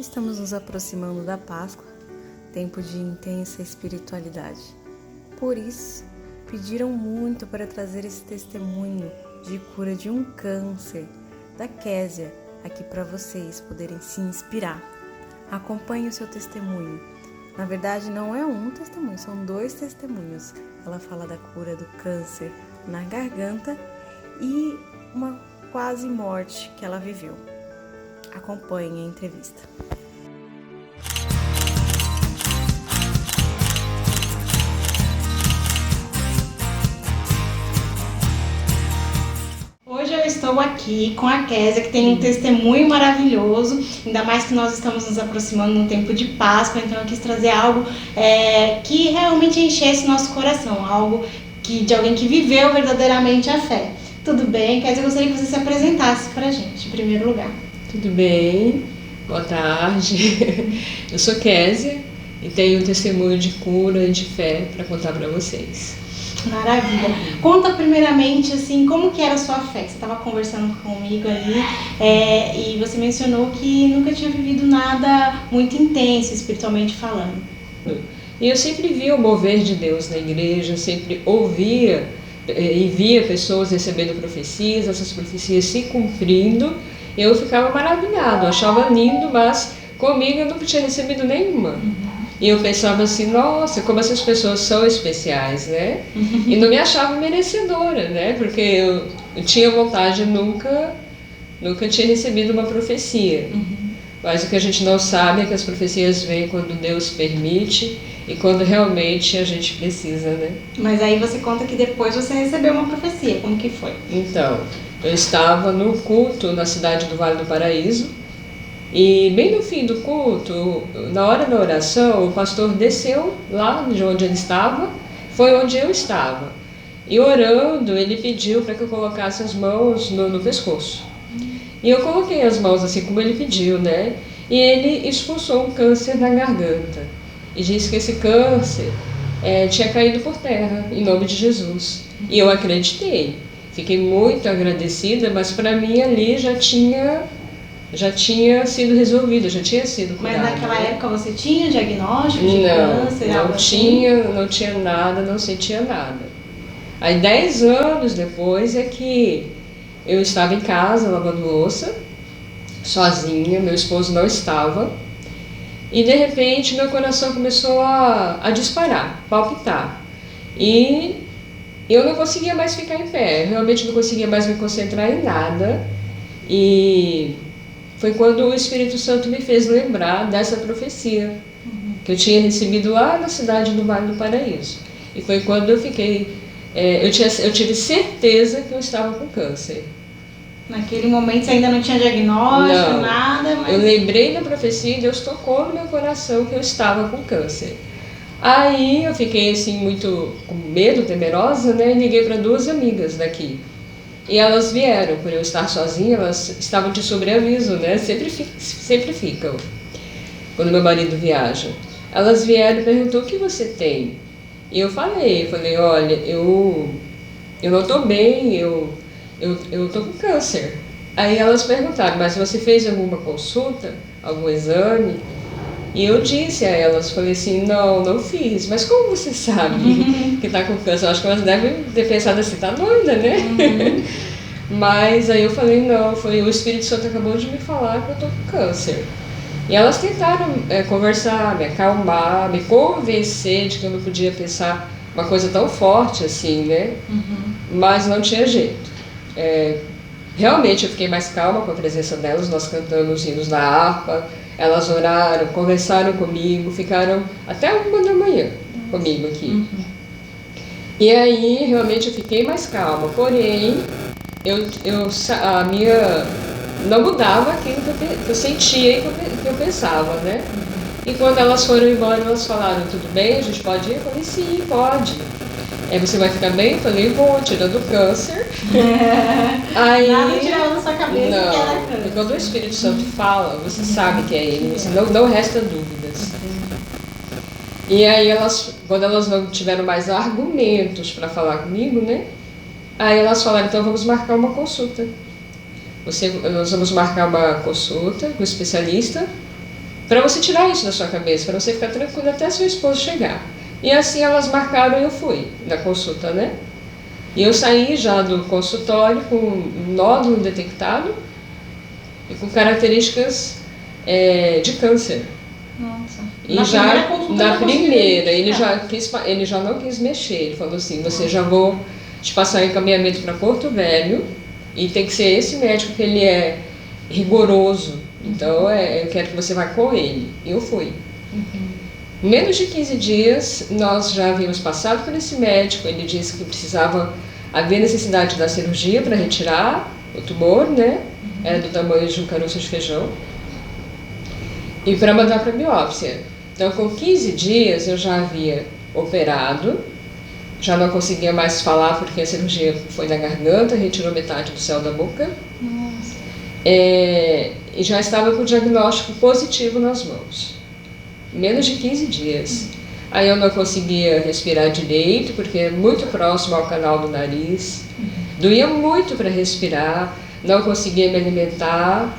Estamos nos aproximando da Páscoa, tempo de intensa espiritualidade. Por isso, pediram muito para trazer esse testemunho de cura de um câncer da Késia aqui para vocês poderem se inspirar. Acompanhe o seu testemunho. Na verdade, não é um testemunho, são 2 testemunhos. Ela fala da cura do câncer na garganta e uma quase morte que ela viveu. Acompanhe a entrevista. Hoje eu estou aqui com a Késia, que tem um testemunho maravilhoso, ainda mais que nós estamos nos aproximando no tempo de Páscoa, então eu quis trazer algo que realmente enchesse nosso coração, algo de alguém que viveu verdadeiramente a fé. Tudo bem, Késia? Eu gostaria que você se apresentasse para a gente, em primeiro lugar. Tudo bem, boa tarde. Eu sou Késia e tenho um testemunho de cura e de fé para contar para vocês. Maravilha. Conta primeiramente, assim, como que era a sua fé? Você estava conversando comigo ali e você mencionou que nunca tinha vivido nada muito intenso, espiritualmente falando. E eu sempre via o mover de Deus na igreja, sempre ouvia e via pessoas recebendo profecias, essas profecias se cumprindo. Eu ficava maravilhado, achava lindo, mas comigo eu nunca tinha recebido nenhuma. E eu pensava assim, nossa, como essas pessoas são especiais, né? E não me achava merecedora, né? Porque eu tinha vontade, nunca tinha recebido uma profecia. Mas o que a gente não sabe é que as profecias vêm quando Deus permite e quando realmente a gente precisa, né? Mas aí você conta que depois você recebeu uma profecia, como que foi? Então, eu estava no culto na cidade do Vale do Paraíso e bem no fim do culto, na hora da oração, o pastor desceu lá de onde ele estava, foi onde eu estava. E orando, ele pediu para que eu colocasse as mãos no pescoço. E eu coloquei as mãos assim como ele pediu, né? E ele expulsou um câncer na garganta. E disse que esse câncer tinha caído por terra, em nome de Jesus. E eu acreditei. Fiquei muito agradecida, mas para mim ali já tinha sido resolvido, já tinha sido curado. Mas naquela época você tinha diagnóstico de câncer? Não tinha nada, não sentia nada. Aí 10 anos depois é que eu estava em casa lavando louça, sozinha, meu esposo não estava. E de repente meu coração começou a disparar, palpitar. E eu não conseguia mais ficar em pé, realmente não conseguia mais me concentrar em nada. E foi quando o Espírito Santo me fez lembrar dessa profecia que eu tinha recebido lá na cidade do Vale do Paraíso. E foi quando eu fiquei, eu tive certeza que eu estava com câncer. Naquele momento você ainda não tinha diagnóstico, não, nada, mas... Eu lembrei da profecia e Deus tocou no meu coração que eu estava com câncer. Aí eu fiquei assim muito com medo, temerosa, né? E liguei para 2 amigas daqui. E elas vieram, por eu estar sozinha, elas estavam de sobreaviso, né? Sempre ficam, quando meu marido viaja. Elas vieram e perguntou: o que você tem? E eu falei, olha, eu não estou bem, eu estou com câncer. Aí elas perguntaram: mas você fez alguma consulta, algum exame? E eu disse a elas, falei assim, não fiz, mas como você sabe que está com câncer? Eu acho que elas devem ter pensado assim, tá doida, né? Mas aí eu falei, não, o Espírito Santo acabou de me falar que eu estou com câncer. E elas tentaram conversar, me acalmar, me convencer de que eu não podia pensar uma coisa tão forte assim, né? Mas não tinha jeito. Realmente eu fiquei mais calma com a presença delas, nós cantamos hinos na harpa, elas oraram, conversaram comigo, ficaram até 1 da manhã comigo aqui. E aí realmente eu fiquei mais calma, porém a minha não mudava aquilo que eu sentia e que eu pensava, né? E quando elas foram embora, elas falaram: tudo bem, a gente pode ir? Eu falei: sim, pode. Você vai ficar bem? Eu falei: vou, tirando o câncer. Aí, nada tirando da sua cabeça não, que era câncer. E quando o Espírito Santo fala, você sabe que é ele, você não resta dúvidas. E aí quando elas não tiveram mais argumentos para falar comigo, né? Aí elas falaram: então vamos marcar uma consulta. Nós vamos marcar uma consulta com o especialista para você tirar isso da sua cabeça, para você ficar tranquilo até seu esposo chegar. E assim elas marcaram e eu fui na consulta, né? E eu saí já do consultório com um nódulo detectado e com características de câncer. Nossa. E Na já primeira consulta na já conseguiu primeira, identificar. ele já não quis mexer. Ele falou assim: você já vou te passar o encaminhamento para Porto Velho e tem que ser esse médico que ele é rigoroso. Então eu quero que você vá com ele. E eu fui. Em menos de 15 dias, nós já havíamos passado por esse médico. Ele disse que precisava haver necessidade da cirurgia para retirar o tumor, né? Era do tamanho de um caroço de feijão. E para mandar para biópsia. Então, com 15 dias, eu já havia operado. Já não conseguia mais falar porque a cirurgia foi na garganta, retirou metade do céu da boca. Nossa. E já estava com o diagnóstico positivo nas mãos. Menos de 15 dias. Aí eu não conseguia respirar direito, porque é muito próximo ao canal do nariz. Doía muito para respirar, não conseguia me alimentar.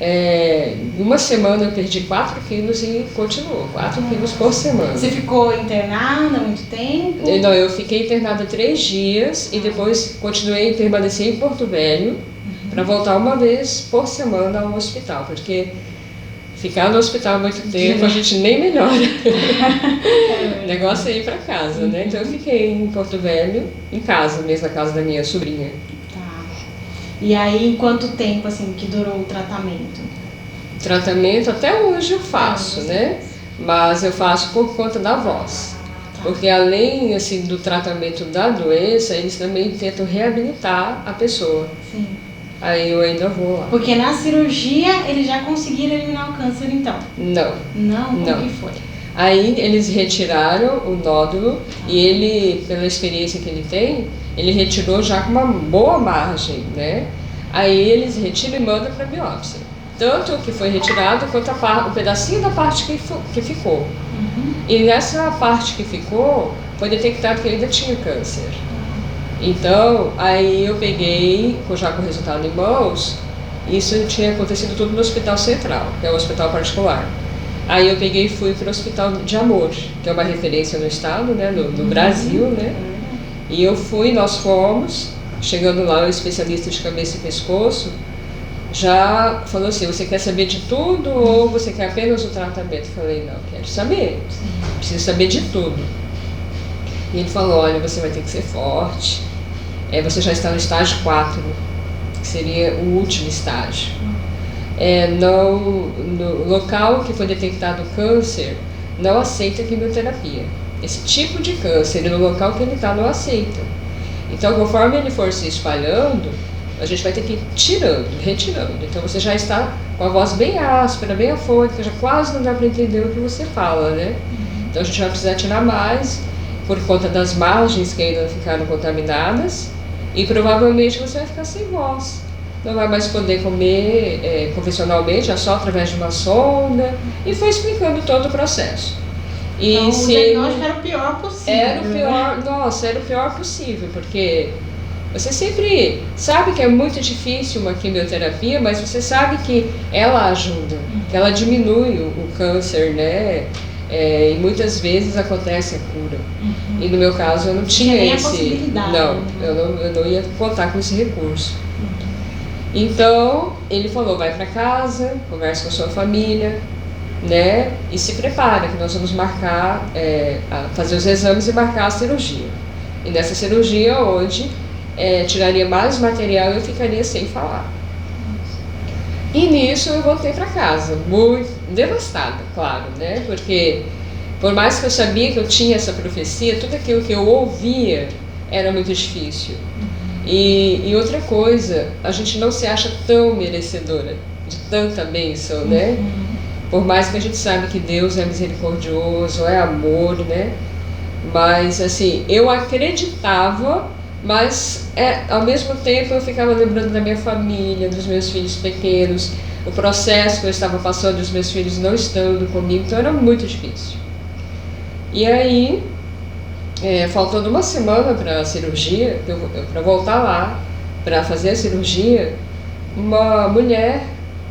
Em uma semana eu perdi 4 quilos e continuou, 4 quilos por semana. Você ficou internada há muito tempo? Não, eu fiquei internada 3 dias e depois continuei a permanecer em Porto Velho para voltar uma vez por semana ao hospital, porque ficar no hospital há muito tempo a gente nem melhora. O negócio é ir para casa, né? Então eu fiquei em Porto Velho, em casa mesmo, na casa da minha sobrinha. Tá. E aí, quanto tempo assim que durou o tratamento? Tratamento até hoje eu faço, né? Mas eu faço por conta da voz. Porque além assim do tratamento da doença, eles também tentam reabilitar a pessoa. Sim. Aí eu ainda vou lá. Porque na cirurgia eles já conseguiram eliminar o câncer, então? Não. Não? Como Não. que foi? Aí eles retiraram o nódulo e ele, pela experiência que ele tem, ele retirou já com uma boa margem, né? Aí eles retiram e mandam para biópsia. Tanto o que foi retirado quanto o pedacinho da parte que ficou. E nessa parte que ficou, foi detectado que ele ainda tinha câncer. Então, aí eu peguei, já com o resultado em mãos, isso tinha acontecido tudo no Hospital Central, que é um hospital particular. Aí eu peguei e fui para o Hospital de Amor, que é uma referência no estado, né, no Brasil, né? E nós fomos, chegando lá, o especialista de cabeça e pescoço já falou assim: você quer saber de tudo ou você quer apenas o tratamento? Eu falei: não, quero saber, preciso saber de tudo. E ele falou: olha, você vai ter que ser forte, você já está no estágio 4, que seria o último estágio. No local que foi detectado o câncer, não aceita quimioterapia. Esse tipo de câncer, no local que ele está, não aceita. Então, conforme ele for se espalhando, a gente vai ter que ir retirando. Então, você já está com a voz bem áspera, bem afônica, já quase não dá para entender o que você fala, né? Então, a gente vai precisar tirar mais, por conta das margens que ainda ficaram contaminadas, e provavelmente você vai ficar sem voz. Não vai mais poder comer convencionalmente, é só através de uma sonda. E foi explicando todo o processo. E então, se o diagnóstico era o pior possível. Era o pior, nossa, era o pior possível, porque você sempre sabe que é muito difícil uma quimioterapia, mas você sabe que ela ajuda, que ela diminui o câncer, né? E muitas vezes acontece a cura. E no meu caso eu não tinha esse... possibilidade. Não, eu não ia contar com esse recurso. Então ele falou: vai para casa, conversa com a sua família, né? E se prepara que nós vamos marcar, fazer os exames e marcar a cirurgia. E nessa cirurgia hoje tiraria mais material e eu ficaria sem falar. E nisso eu voltei para casa, muito devastada, claro, né? Porque por mais que eu sabia que eu tinha essa profecia, tudo aquilo que eu ouvia era muito difícil. E outra coisa, a gente não se acha tão merecedora de tanta bênção, né? Por mais que a gente sabe que Deus é misericordioso, é amor, né? Mas assim, eu acreditava, mas ao mesmo tempo eu ficava lembrando da minha família, dos meus filhos pequenos, o processo que eu estava passando, os meus filhos não estando comigo, então era muito difícil. E aí, faltando uma semana para a cirurgia, para voltar lá, para fazer a cirurgia, uma mulher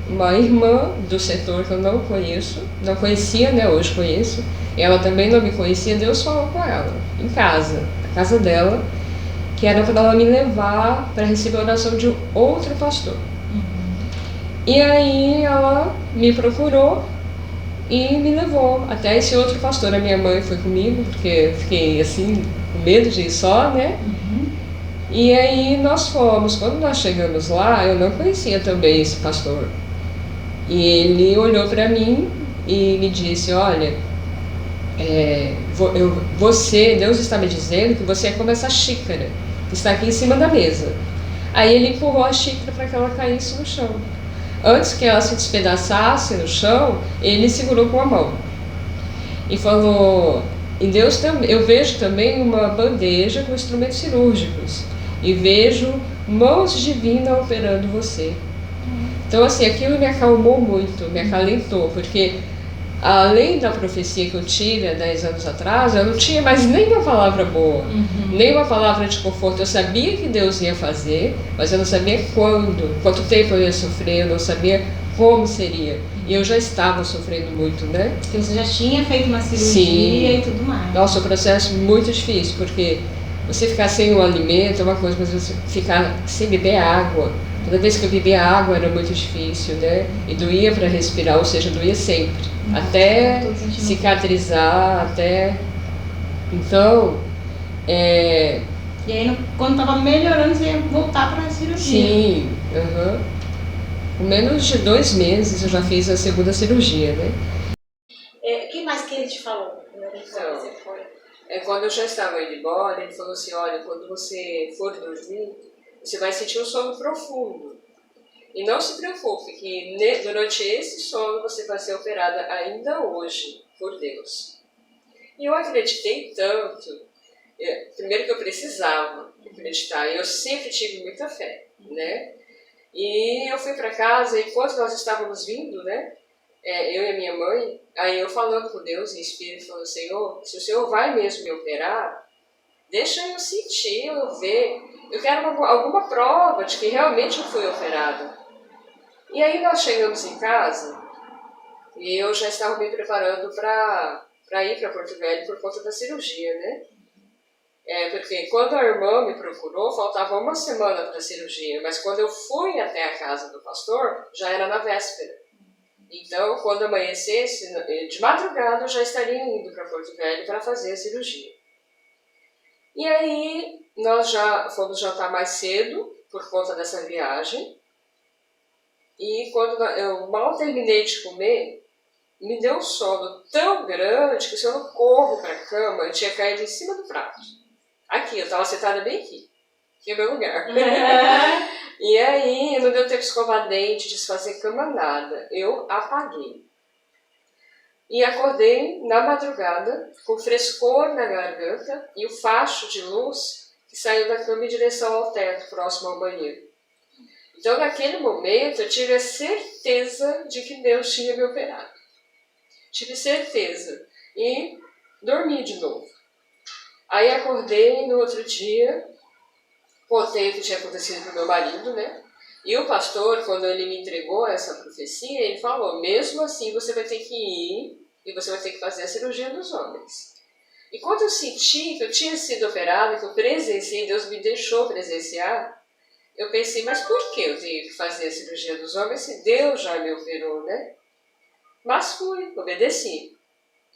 uma irmã do setor que eu não conheço, não conhecia, né? Hoje conheço. E ela também não me conhecia. Deus falou com ela, em casa, na casa dela, que era para ela me levar para receber a oração de outro pastor. E aí ela me procurou e me levou até esse outro pastor. A minha mãe foi comigo, porque eu fiquei assim, com medo de ir só, né? E aí nós fomos. Quando nós chegamos lá, eu não conhecia também esse pastor. E ele olhou para mim e me disse, olha, Deus está me dizendo que você é como essa xícara que está aqui em cima da mesa. Aí ele empurrou a xícara para que ela caísse no chão. Antes que ela se despedaçasse no chão, ele segurou com a mão. E falou, em Deus eu vejo também uma bandeja com instrumentos cirúrgicos. E vejo mãos divinas operando você. Então assim, aquilo me acalmou muito, me acalentou, porque além da profecia que eu tive há 10 anos atrás, eu não tinha mais nenhuma palavra boa, nenhuma palavra de conforto. Eu sabia que Deus ia fazer, mas eu não sabia quanto tempo eu ia sofrer, eu não sabia como seria. E eu já estava sofrendo muito, né? Porque você já tinha feito uma cirurgia. Sim. E tudo mais. Nossa, o processo é muito difícil, porque você ficar sem o alimento é uma coisa, mas você ficar sem beber água. Toda vez que eu bebia água era muito difícil, né? E doía para respirar, ou seja, doía sempre. Até cicatrizar, até... Então... E aí, quando estava melhorando, você ia voltar para a cirurgia. Sim, Com menos de 2 meses eu já fiz a segunda cirurgia, né? O que mais que ele te falou? Quando eu já estava indo embora, ele falou assim, olha, quando você for dormir, você vai sentir um sono profundo. E não se preocupe, que durante esse sono você vai ser operada ainda hoje, por Deus. E eu acreditei tanto, primeiro que eu precisava acreditar, eu sempre tive muita fé, né? E eu fui para casa, e enquanto nós estávamos vindo, né? Eu e a minha mãe, aí eu falando com Deus em espírito, falando, Senhor, se o Senhor vai mesmo me operar, deixa eu sentir, eu ver. Eu quero alguma prova de que realmente eu fui operada. E aí nós chegamos em casa e eu já estava me preparando para ir para Porto Velho por conta da cirurgia, né? Porque quando a irmã me procurou, faltava 1 semana para a cirurgia, mas quando eu fui até a casa do pastor, já era na véspera. Então, quando amanhecesse, de madrugada eu já estaria indo para Porto Velho para fazer a cirurgia. E aí, nós já fomos jantar mais cedo, por conta dessa viagem. E quando eu mal terminei de comer, me deu um sono tão grande que se eu não corro para a cama, eu tinha caído em cima do prato. Aqui, eu estava sentada bem aqui. Aqui é o meu lugar. E aí, não deu tempo de escovar dente, desfazer cama, nada. Eu apaguei. E acordei na madrugada, com frescor na garganta e o facho de luz que saiu da cama em direção ao teto, próximo ao banheiro. Então, naquele momento, eu tive a certeza de que Deus tinha me operado. Tive certeza. E dormi de novo. Aí acordei no outro dia, contei o que tinha acontecido com meu marido, né? E o pastor, quando ele me entregou essa profecia, ele falou, mesmo assim você vai ter que ir e você vai ter que fazer a cirurgia dos homens. E quando eu senti que eu tinha sido operada, que eu presenciei, Deus me deixou presenciar, eu pensei, mas por que eu tenho que fazer a cirurgia dos homens se Deus já me operou, né? Mas fui, obedeci.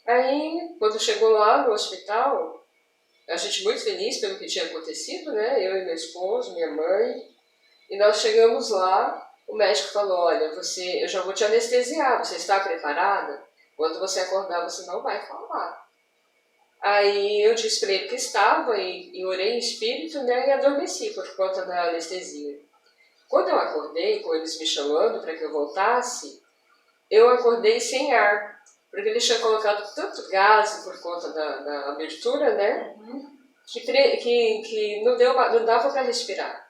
Aí, quando chegou lá no hospital, a gente muito feliz pelo que tinha acontecido, né? Eu e meu esposo, minha mãe. E nós chegamos lá, o médico falou, olha, eu já vou te anestesiar, você está preparada? Quando você acordar, você não vai falar. Aí eu disse para ele que estava e orei em espírito, né? E adormeci por conta da anestesia. Quando eu acordei, com eles me chamando para que eu voltasse, eu acordei sem ar. Porque eles tinham colocado tanto gás por conta da abertura, né? Que não dava para respirar.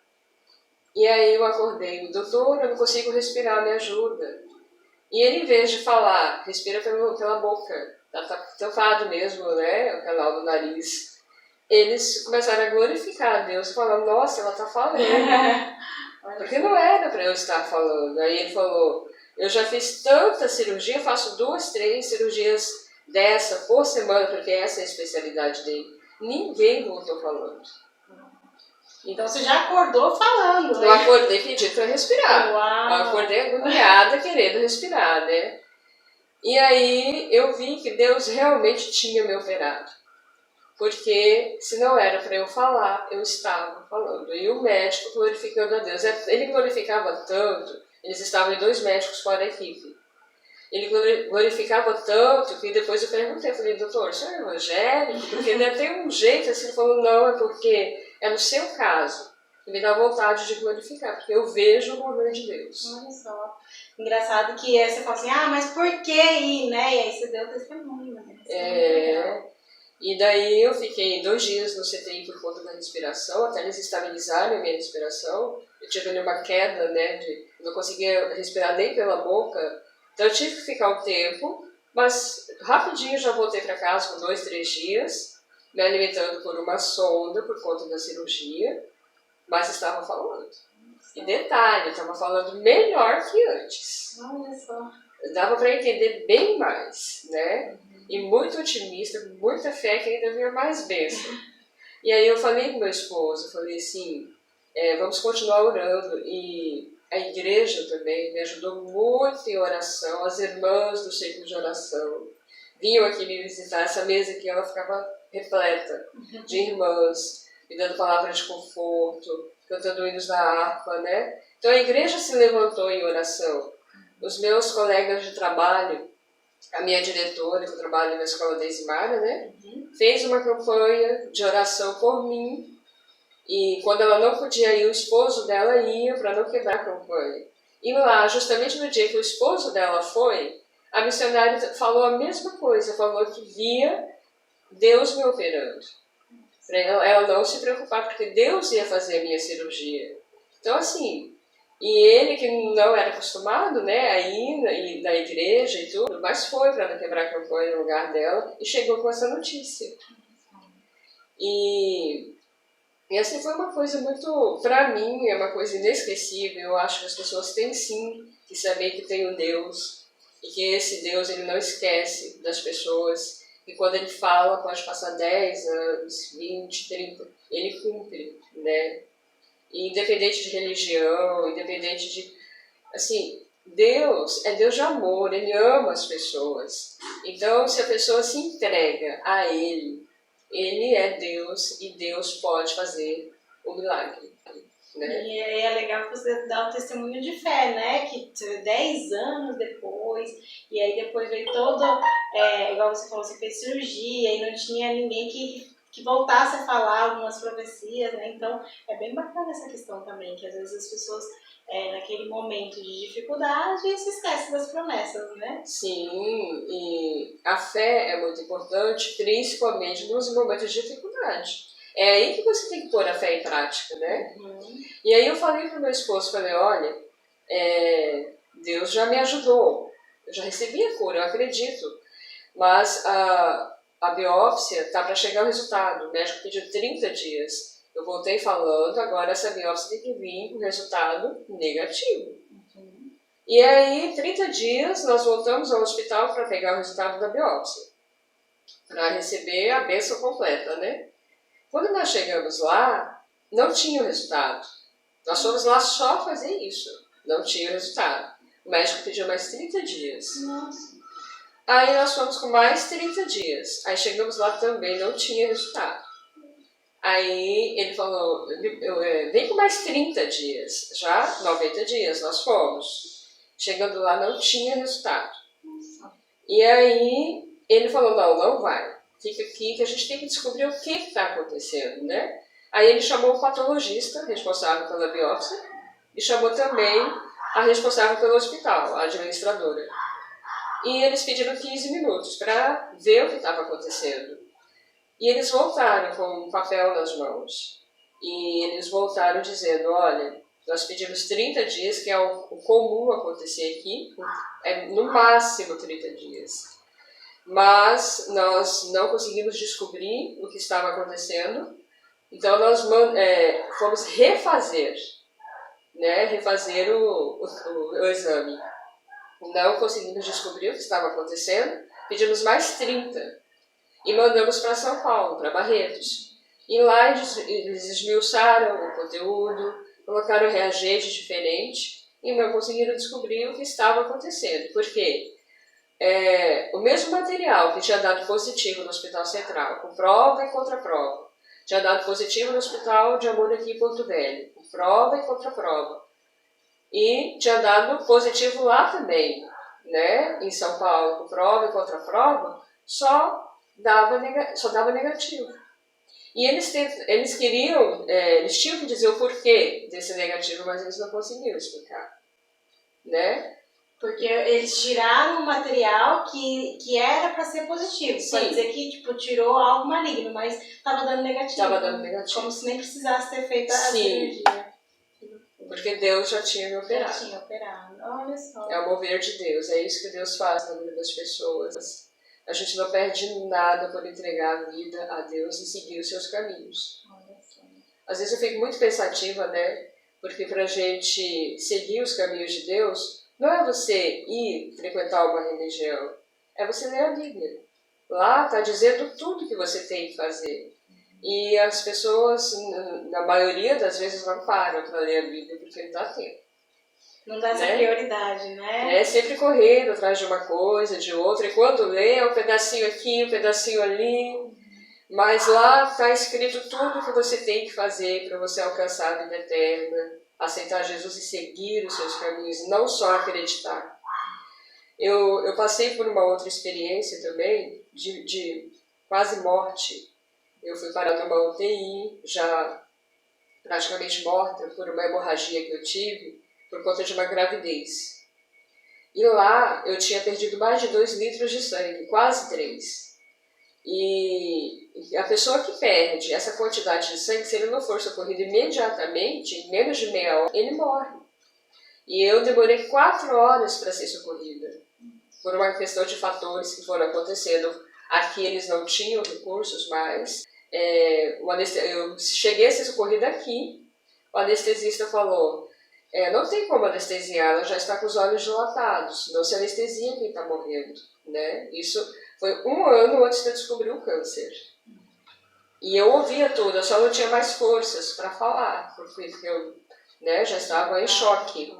E aí eu acordei, o doutor, eu não consigo respirar, me ajuda. E ele, em vez de falar, respira pela boca, tá tampado mesmo, né, o canal do nariz. Eles começaram a glorificar a Deus, falando, nossa, ela tá falando. Porque não era para eu estar falando. Aí ele falou, Eu já fiz tanta cirurgia, faço 2, 3 cirurgias dessa por semana, porque essa é a especialidade dele. Ninguém voltou falando. Então você já acordou falando, né? Eu acordei pedindo para respirar. Uau. Eu acordei agoniada, querendo respirar, né? E aí eu vi que Deus realmente tinha me operado. Porque se não era para eu falar, eu estava falando. E o médico glorificando a Deus. Ele glorificava tanto, eles estavam em 2 médicos fora da equipe. Ele glorificava tanto que depois eu perguntei, falei, doutor, o senhor é evangélico? Porque deve ter um jeito assim. Ele falou, não, é porque é no seu caso. Que me dá vontade de glorificar, porque eu vejo o mover de Deus. Olha só. Engraçado que você fala assim, mas por que ir, né? E aí você deu testemunho, né? E daí eu fiquei 2 dias no CTI por conta da respiração, até eles estabilizarem a minha respiração. Eu tive ali uma queda, né? Eu não conseguia respirar nem pela boca. Então eu tive que ficar um tempo, mas rapidinho já voltei para casa com 2, 3 dias, me alimentando por uma sonda por conta da cirurgia, mas estava falando. E detalhe, estava falando melhor que antes. Olha só. Dava para entender bem mais, né? E muito otimista, com muita fé que ainda vinha mais bênção. E aí eu falei com meu esposo, falei assim, vamos continuar orando. E a igreja também me ajudou muito em oração, as irmãs do círculo de oração vinham aqui me visitar. Essa mesa aqui, ela ficava repleta de irmãs, me dando palavras de conforto, cantando hinos da harpa, né? Então a igreja se levantou em oração. Os meus colegas de trabalho, a minha diretora, que eu trabalho na escola da Ismara, né? Fez uma campanha de oração por mim. E quando ela não podia ir, o esposo dela ia para não quebrar a campanha. E lá, justamente no dia que o esposo dela foi, a missionária falou a mesma coisa, falou que via Deus me operando. Para ela não se preocupar, porque Deus ia fazer a minha cirurgia. Então, assim, e ele que não era acostumado, né, a ir na igreja e tudo, mas foi para não quebrar a campanha no lugar dela e chegou com essa notícia. E assim foi uma coisa muito, para mim, é uma coisa inesquecível. Eu acho que as pessoas têm sim que saber que tem um Deus e que esse Deus ele não esquece das pessoas. E quando ele fala, pode passar 10 anos, 20, 30, ele cumpre, né? E independente de religião, independente de... Assim, Deus é Deus de amor, ele ama as pessoas. Então, se a pessoa se entrega a ele, ele é Deus e Deus pode fazer o milagre, né? E é legal que você dá um testemunho de fé, né? Que 10 anos depois, e aí depois veio todo, igual você falou, você fez cirurgia e não tinha ninguém que voltasse a falar algumas profecias, né? Então é bem bacana essa questão também, que às vezes as pessoas, naquele momento de dificuldade, se esquecem das promessas, né? Sim, e a fé é muito importante, principalmente nos momentos de dificuldade. É aí que você tem que pôr a fé em prática, né? E aí eu falei para o meu esposo, falei, olha, Deus já me ajudou, eu já recebi a cura, eu acredito, mas a biópsia está para chegar o resultado, o médico pediu 30 dias. Eu voltei falando, agora essa biópsia tem que vir com resultado negativo. E aí, 30 dias, nós voltamos ao hospital para pegar o resultado da biópsia, para receber a bênção completa, né? Quando nós chegamos lá, não tinha o resultado. Nós fomos lá só fazer isso, não tinha o resultado. O médico pediu mais 30 dias. Nossa. Aí nós fomos com mais 30 dias. Aí chegamos lá também, não tinha resultado. Aí ele falou, vem com mais 30 dias. Já 90 dias nós fomos. Chegando lá não tinha resultado. E aí ele falou, não vai. Fica aqui que a gente tem que descobrir o que está acontecendo, né? Aí ele chamou o patologista responsável pela biópsia e chamou também a responsável pelo hospital, a administradora. E eles pediram 15 minutos para ver o que estava acontecendo. E eles voltaram com um papel nas mãos. E eles voltaram dizendo, olha, nós pedimos 30 dias, que é o comum acontecer aqui, é no máximo 30 dias. Mas nós não conseguimos descobrir o que estava acontecendo, então nós fomos refazer, né, o exame. Não conseguimos descobrir o que estava acontecendo, pedimos mais 30 e mandamos para São Paulo, para Barretos. E lá eles esmiuçaram o conteúdo, colocaram reagentes diferentes e não conseguiram descobrir o que estava acontecendo. Por quê? O mesmo material que tinha dado positivo no Hospital Central, com prova e contraprova, tinha dado positivo no Hospital de Amor aqui em Porto Velho, com prova e contraprova. E tinha dado positivo lá também, né, em São Paulo, com prova e contraprova, só dava negativo. E eles queriam, eles tinham que dizer o porquê desse negativo, mas eles não conseguiram explicar, né? Porque eles tiraram um material que era para ser positivo. Sim. Pode dizer que tipo, tirou algo maligno, mas estava dando negativo. Estava dando negativo. Como se nem precisasse ter feito a Sim. cirurgia. Porque Deus já tinha me operado. Já tinha operado. Olha só. É o mover de Deus, é isso que Deus faz na vida das pessoas. A gente não perde nada por entregar a vida a Deus e seguir os seus caminhos. Olha só. Às vezes eu fico muito pensativa, né? Porque pra gente seguir os caminhos de Deus, não é você ir frequentar uma religião, é você ler a Bíblia. Lá está dizendo tudo que você tem que fazer. E as pessoas, na maioria das vezes, não param para ler a Bíblia porque não dá tempo. Não dá essa prioridade, né? É sempre correndo atrás de uma coisa, de outra. E quando lê, é um pedacinho aqui, um pedacinho ali. Mas lá está escrito tudo o que você tem que fazer para você alcançar a vida eterna, aceitar Jesus e seguir os seus caminhos, não só acreditar. Eu passei por uma outra experiência também, de quase morte. Eu fui parar numa UTI, já praticamente morta, por uma hemorragia que eu tive, por conta de uma gravidez. E lá eu tinha perdido mais de 2 litros de sangue, quase 3. E a pessoa que perde essa quantidade de sangue, se ele não for socorrido imediatamente, em menos de meia hora, ele morre. E eu demorei 4 horas para ser socorrida, por uma questão de fatores que foram acontecendo. Aqui eles não tinham recursos mais. Eu cheguei a ser socorrida aqui, o anestesista falou, não tem como anestesiar, ela já está com os olhos dilatados, não se anestesia quem está morrendo, né? Isso foi 1 ano antes de eu descobrir o câncer. E eu ouvia tudo, eu só não tinha mais forças para falar, porque eu, né, já estava em choque.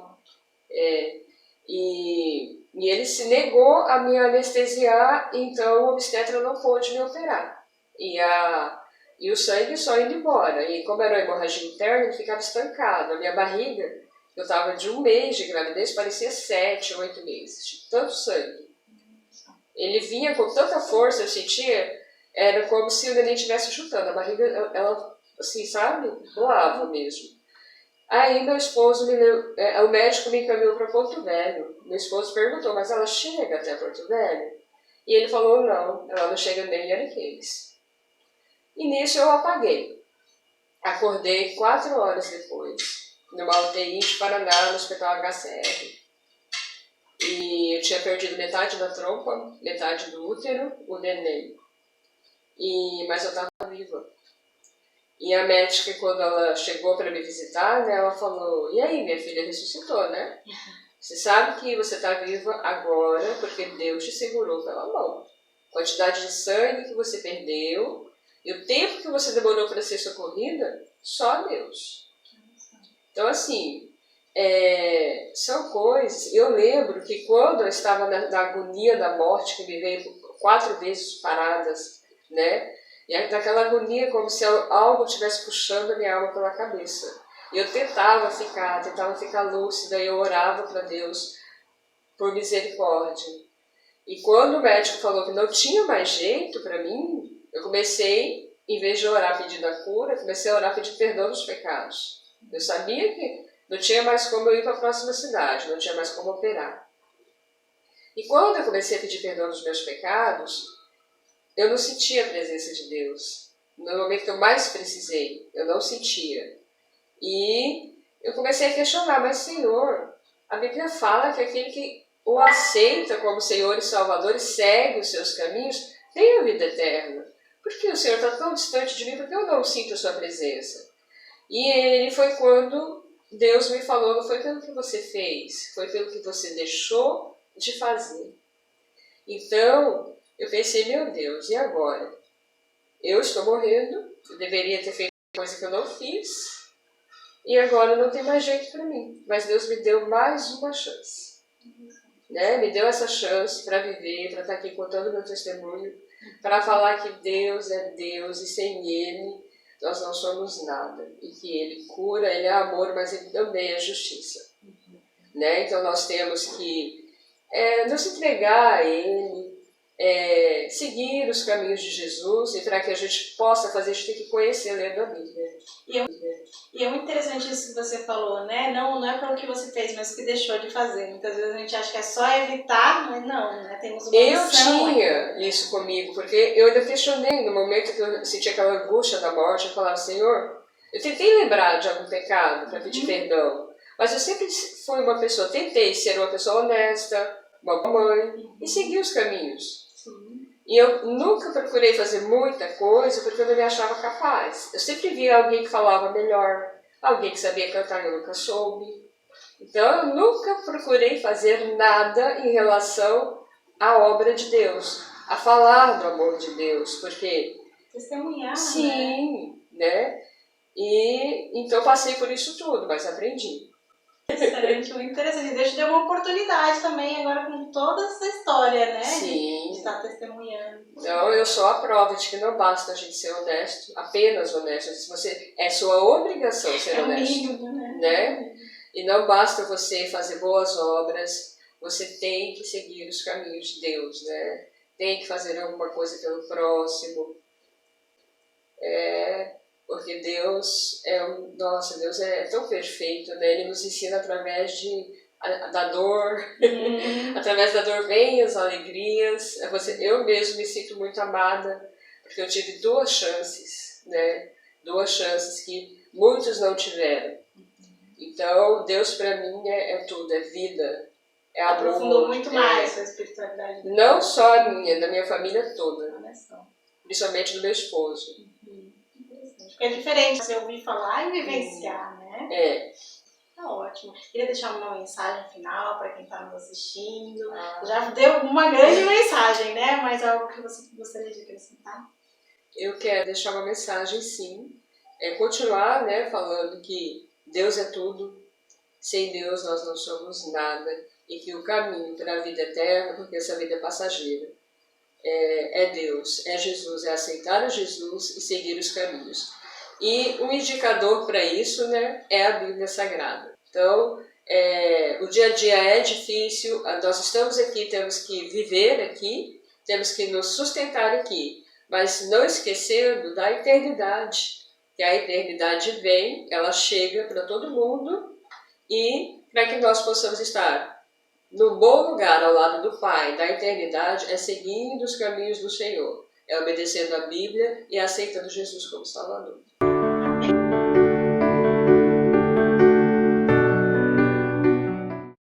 E ele se negou a me anestesiar, então o obstetra não pôde me operar. E o sangue só indo embora. E como era uma hemorragia interna, ele ficava estancado. A minha barriga, eu estava de 1 mês de gravidez, parecia 7, 8 meses, de tanto sangue. Ele vinha com tanta força, eu sentia, era como se o neném estivesse chutando. A barriga, ela, assim, sabe, voava mesmo. Aí meu esposo, o médico me encaminhou para Porto Velho. Meu esposo perguntou, mas ela chega até Porto Velho? E ele falou, não, ela não chega nem em Ariquemes. E nisso eu apaguei. Acordei 4 horas depois, numa UTI de Paraná, no Hospital HCR. E eu tinha perdido metade da trompa, metade do útero, o neném. Mas eu estava viva. E a médica, quando ela chegou para me visitar, né, ela falou, e aí, minha filha ressuscitou, né? Você sabe que você está viva agora porque Deus te segurou pela mão. Quantidade de sangue que você perdeu e o tempo que você demorou para ser socorrida, só Deus. Então, assim, são coisas. Eu lembro que quando eu estava na agonia da morte, que me veio 4 vezes paradas, né? E naquela agonia, como se algo estivesse puxando a minha alma pela cabeça. E eu tentava ficar lúcida, e eu orava para Deus por misericórdia. E quando o médico falou que não tinha mais jeito para mim, eu comecei, em vez de orar pedindo a cura, comecei a orar pedindo perdão dos pecados. Eu sabia que não tinha mais como eu ir para a próxima cidade, não tinha mais como operar. E quando eu comecei a pedir perdão dos meus pecados, eu não sentia a presença de Deus. No momento que eu mais precisei, eu não sentia. E eu comecei a questionar, mas Senhor, a Bíblia fala que aquele que o aceita como Senhor e Salvador e segue os seus caminhos, tem a vida eterna. Por que o Senhor está tão distante de mim? Porque eu não sinto a sua presença. E foi quando Deus me falou, não foi pelo que você fez, foi pelo que você deixou de fazer. Então, eu pensei, meu Deus, e agora? Eu estou morrendo, eu deveria ter feito coisa que eu não fiz, e agora não tem mais jeito para mim. Mas Deus me deu mais uma chance. Né? Me deu essa chance para viver, para estar aqui contando meu testemunho, para falar que Deus é Deus e sem Ele nós não somos nada. E que Ele cura, Ele é amor, mas Ele também é justiça. Né? Então nós temos que nos entregar a Ele, seguir os caminhos de Jesus, e para que a gente possa fazer, a gente tem que conhecer, lendo a Bíblia. E é muito interessante isso que você falou, né? Não é pelo que você fez, mas o que deixou de fazer. Muitas vezes a gente acha que é só evitar, mas não, né? Temos uma missão. Eu tinha isso comigo, porque eu ainda questionei no momento que eu senti aquela angústia da morte. Eu falava, Senhor, eu tentei lembrar de algum pecado para pedir perdão, mas eu sempre fui uma pessoa, tentei ser uma pessoa honesta, uma mãe, e seguir os caminhos. E eu nunca procurei fazer muita coisa porque eu não me achava capaz. Eu sempre via alguém que falava melhor, alguém que sabia cantar e eu nunca soube. Então eu nunca procurei fazer nada em relação à obra de Deus, a falar do amor de Deus, porque... Testemunhar, sim, né? E então eu passei por isso tudo, mas aprendi. Interessante, muito interessante. Deus te deu uma oportunidade também agora com toda essa história, né? Sim. De estar testemunhando. Então eu sou a prova de que não basta a gente ser honesto, apenas honesto. Se você, é sua obrigação ser honesto. Mínimo, né? E não basta você fazer boas obras, você tem que seguir os caminhos de Deus, né? Tem que fazer alguma coisa pelo próximo. Porque Deus Deus é tão perfeito, né? Ele nos ensina através da dor, através da dor vem as alegrias. Eu mesmo me sinto muito amada, porque eu tive 2 chances, né? 2 chances que muitos não tiveram. Então, Deus para mim é tudo, é vida, é amor. Aprofundou muito mais a espiritualidade. Não só a minha, da minha família toda, principalmente do meu esposo. É diferente você ouvir falar e vivenciar, né? Tá ótimo. Queria deixar uma mensagem final para quem está nos assistindo. Já deu uma grande mensagem, né? Mas algo que você gostaria de acrescentar? Eu quero deixar uma mensagem, sim. Continuar, né, falando que Deus é tudo. Sem Deus nós não somos nada. E que o caminho para a vida eterna, porque essa vida é passageira, é Deus, é Jesus, é aceitar a Jesus e seguir os caminhos. E um indicador para isso, né, é a Bíblia Sagrada. Então, o dia a dia é difícil, nós estamos aqui, temos que viver aqui, temos que nos sustentar aqui, mas não esquecendo da eternidade, que a eternidade vem, ela chega para todo mundo, e para que nós possamos estar no bom lugar ao lado do Pai, da eternidade, é seguindo os caminhos do Senhor, é obedecendo a Bíblia e aceitando Jesus como Salvador.